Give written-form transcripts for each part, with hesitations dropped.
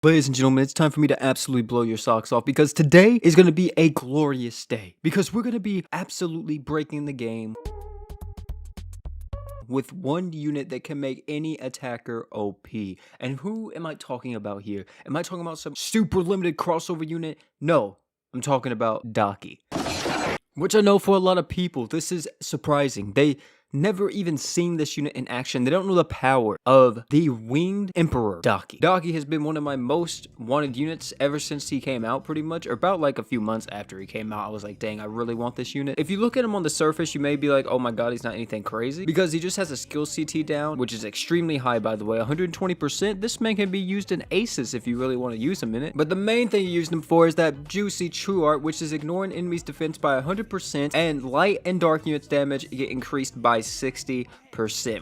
Ladies and gentlemen, it's time for me to absolutely blow your socks off because today is going to be a glorious day because we're going to be absolutely breaking the game with one unit that can make any attacker OP. And who am I talking about here? Am I talking about some super limited crossover unit? No, I'm talking about Daki. Which I know for a lot of people, this is surprising. They never even seen this unit in action. They don't know the power of the Winged Emperor Daki. Daki has been one of my most wanted units ever since he came out, pretty much, or about like a few months after he came out. I was like, dang, I really want this unit. If you look at him on the surface, you may be like, oh my god, he's not anything crazy, because he just has a skill CT down, which is extremely high, by the way, 120%. This man can be used in aces if you really want to use him in it. But the main thing you use him for is that juicy True Art, which is ignoring enemies' defense by 100%, and light and dark units damage get increased by 60%,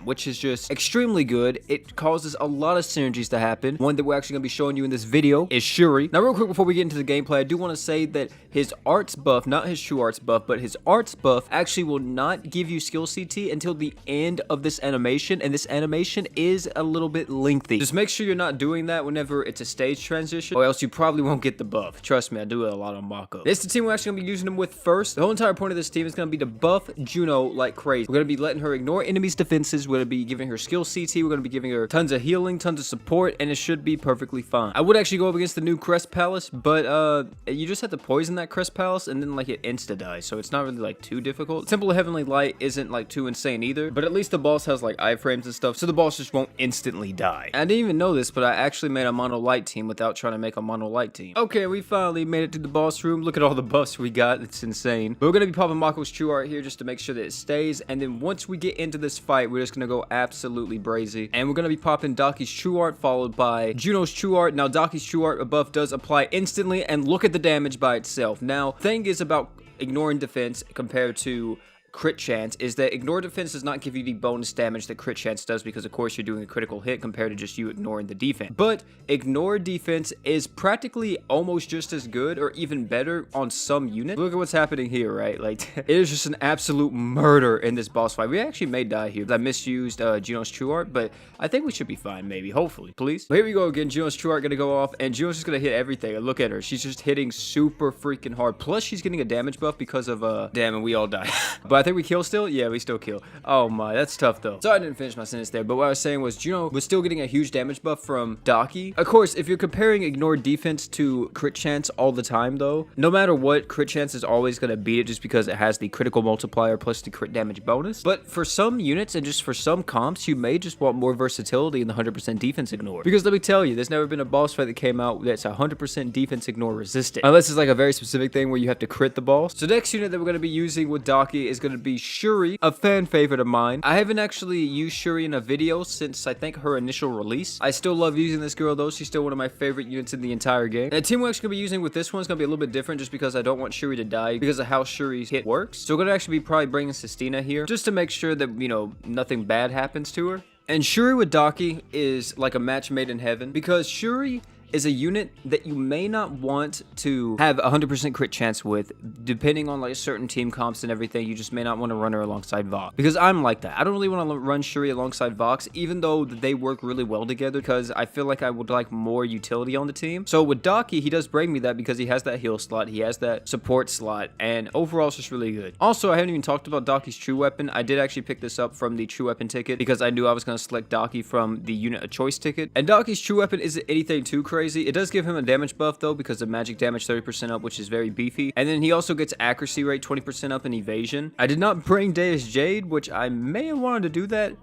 which is just extremely good. It causes a lot of synergies to happen. One that we're actually going to be showing you in this video is Shuri. Now, real quick before we get into the gameplay, I do want to say that his arts buff, not his true arts buff, but his arts buff actually will not give you skill CT until the end of this animation, and this animation is a little bit lengthy. Just make sure you're not doing that whenever it's a stage transition, or else you probably won't get the buff. Trust me, I do it a lot on Mako. This is the team we're actually going to be using him with first. The whole entire point of this team is going to be to buff Juno like crazy. We're going to be letting her ignore enemies' defenses. We're going to be giving her skill CT. We're going to be giving her tons of healing, tons of support, and it should be perfectly fine. I would actually go up against the new Crest Palace, but you just have to poison that Crest Palace, and then like it insta-dies, so it's not really like too difficult. Temple of Heavenly Light isn't like too insane either, but at least the boss has like iframes and stuff, so the boss just won't instantly die. I didn't even know this, but I actually made a mono light team without trying to make a mono light team. Okay, we finally made it to the boss room. Look at all the buffs we got. It's insane. But we're going to be popping Mako's True Art here just to make sure that it stays, and then once we get into this fight, we're just going to go absolutely brazy, and we're going to be popping Daki's True Art followed by Juno's True Art. Now, Daki's True Art buff does apply instantly, and look at the damage by itself. Now, thing is about ignoring defense compared to crit chance is that ignore defense does not give you the bonus damage that crit chance does, because of course you're doing a critical hit compared to just you ignoring the defense. But ignore defense is practically almost just as good or even better on some units. Look at what's happening here, right? Like, it is just an absolute murder in this boss fight. We actually may die here. I misused Juno's True Art, but I think we should be fine, maybe, hopefully, please. But here we go again. Juno's True Art gonna go off, and Juno's just gonna hit everything. And look at her, she's just hitting super freaking hard, plus she's getting a damage buff because of damn, and we all die. But I think we kill still. Yeah, we still kill. Oh my, that's tough though. Sorry I didn't finish my sentence there, but what I was saying was Juno was still getting a huge damage buff from Daki. Of course, if you're comparing ignore defense to crit chance all the time though, no matter what, crit chance is always going to beat it just because it has the critical multiplier plus the crit damage bonus. But for some units and just for some comps, you may just want more versatility in the 100% defense ignore, because let me tell you, there's never been a boss fight that came out that's 100% defense ignore resistant, unless it's like a very specific thing where you have to crit the boss. So the next unit that we're going to be using with Daki is going to be Shuri, a fan favorite of mine. I haven't actually used Shuri in a video since I think her initial release. I still love using this girl though. She's still one of my favorite units in the entire game. And the team we're actually going to be using with this one is going to be a little bit different just because I don't want Shuri to die because of how Shuri's hit works. So we're going to actually be probably bringing Sistina here just to make sure that, you know, nothing bad happens to her. And Shuri with Daki is like a match made in heaven, because Shuri is a unit that you may not want to have 100% crit chance with, depending on like certain team comps and everything. You just may not want to run her alongside Vox, because I'm like that. I don't really want to run Shuri alongside Vox, even though they work really well together, because I feel like I would like more utility on the team. So with Daki, he does bring me that because he has that heal slot, he has that support slot, and overall it's just really good. Also, I haven't even talked about Daki's True Weapon. I did actually pick this up from the True Weapon ticket because I knew I was going to select Daki from the unit of choice ticket. And Daki's True Weapon isn't anything too crazy. It does give him a damage buff though, because of magic damage 30% up, which is very beefy. And then he also gets accuracy rate 20% up and evasion. I did not bring Deus Jade, which I may have wanted to do that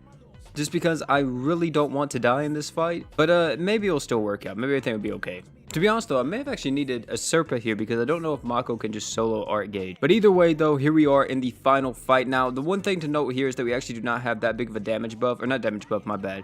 just because I really don't want to die in this fight. But maybe it'll still work out. Maybe everything will be okay. To be honest though, I may have actually needed a Serpa here because I don't know if Mako can just solo art gauge. But either way though, here we are in the final fight. Now, the one thing to note here is that we actually do not have that big of a damage buff, or not damage buff, my bad,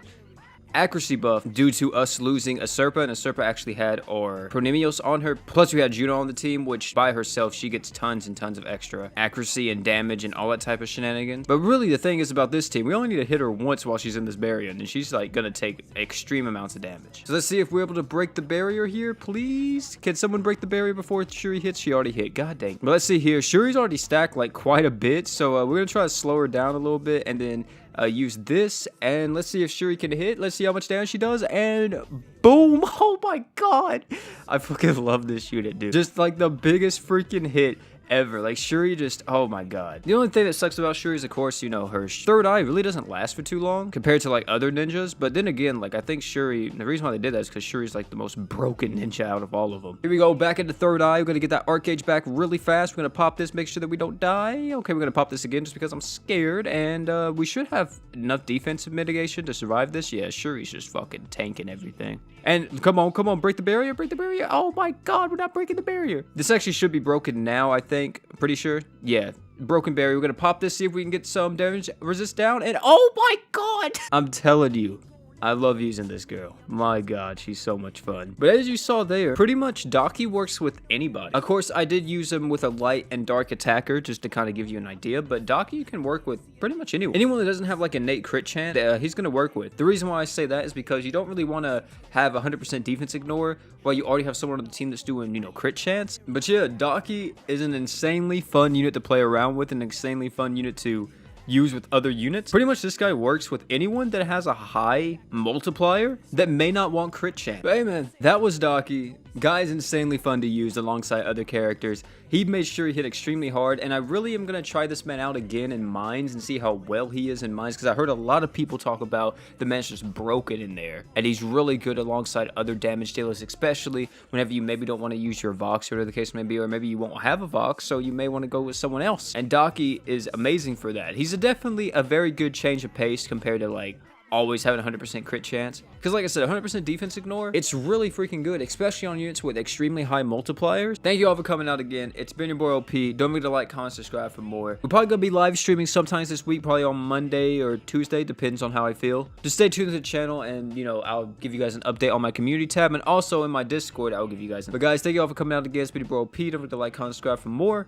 accuracy buff, due to us losing a Serpa, and a Serpa actually had our Pronimios on her. Plus we had Juno on the team, which by herself she gets tons and tons of extra accuracy and damage and all that type of shenanigans. But really the thing is about this team, we only need to hit her once while she's in this barrier, and she's like gonna take extreme amounts of damage. So let's see if we're able to break the barrier here, please. Can someone break the barrier before Shuri hits? She already hit, god dang. But let's see here, Shuri's already stacked like quite a bit, so we're gonna try to slow her down a little bit, and then use this, and let's see if Shuri can hit. Let's see how much damage she does, and boom. Oh my god, I fucking love this unit, dude. Just like the biggest freaking hit ever. Like, Shuri just, oh my god. The only thing that sucks about Shuri is, of course, you know, her third eye really doesn't last for too long compared to like other ninjas. But then again, like, I think Shuri, the reason why they did that is because Shuri's like the most broken ninja out of all of them. Here we go, back into third eye. We're gonna get that arc gauge back really fast. We're gonna pop this, make sure that we don't die. Okay, we're gonna pop this again just because I'm scared, and we should have enough defensive mitigation to survive this. Yeah, Shuri's just fucking tanking everything. And come on, break the barrier, break the barrier. Oh my god, we're not breaking the barrier. This actually should be broken now, I think. Pretty sure. Yeah, broken barrier. We're gonna pop this, see if we can get some damage resist down, and oh my god, I'm telling you, I love using this girl. My god, she's so much fun. But as you saw there, pretty much Daki works with anybody. Of course, I did use him with a light and dark attacker just to kind of give you an idea, but Daki can work with pretty much anyone. Anyone that doesn't have like innate crit chance, he's gonna work with. The reason why I say that is because you don't really want to have 100% defense ignore while you already have someone on the team that's doing, you know, crit chance. But yeah, Daki is an insanely fun unit to play around with, an insanely fun unit to use with other units. Pretty much this guy works with anyone that has a high multiplier that may not want crit chance. But hey man, that was Daki. Guy's insanely fun to use alongside other characters. He made sure he hit extremely hard, and I really am going to try this man out again in Mines and see how well he is in Mines, because I heard a lot of people talk about the man's just broken in there, and he's really good alongside other damage dealers, especially whenever you maybe don't want to use your Vox, or whatever the case may be, or maybe you won't have a Vox, so you may want to go with someone else. And Daki is amazing for that. He's definitely a very good change of pace compared to like always having 100% crit chance, because like I said, 100% defense ignore, it's really freaking good, especially on units with extremely high multipliers. Thank you all for coming out again. It's been your boy OP. Don't forget to like, comment, subscribe for more. We're probably gonna be live streaming sometimes this week, probably on Monday or Tuesday, depends on how I feel. Just stay tuned to the channel, and you know, I'll give you guys an update on my community tab, and also in my Discord I'll give you guys but guys, thank you all for coming out again. It's been your boy OP. Don't forget to like, comment, subscribe for more,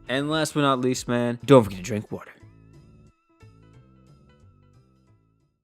and last but not least, man, don't forget to drink water.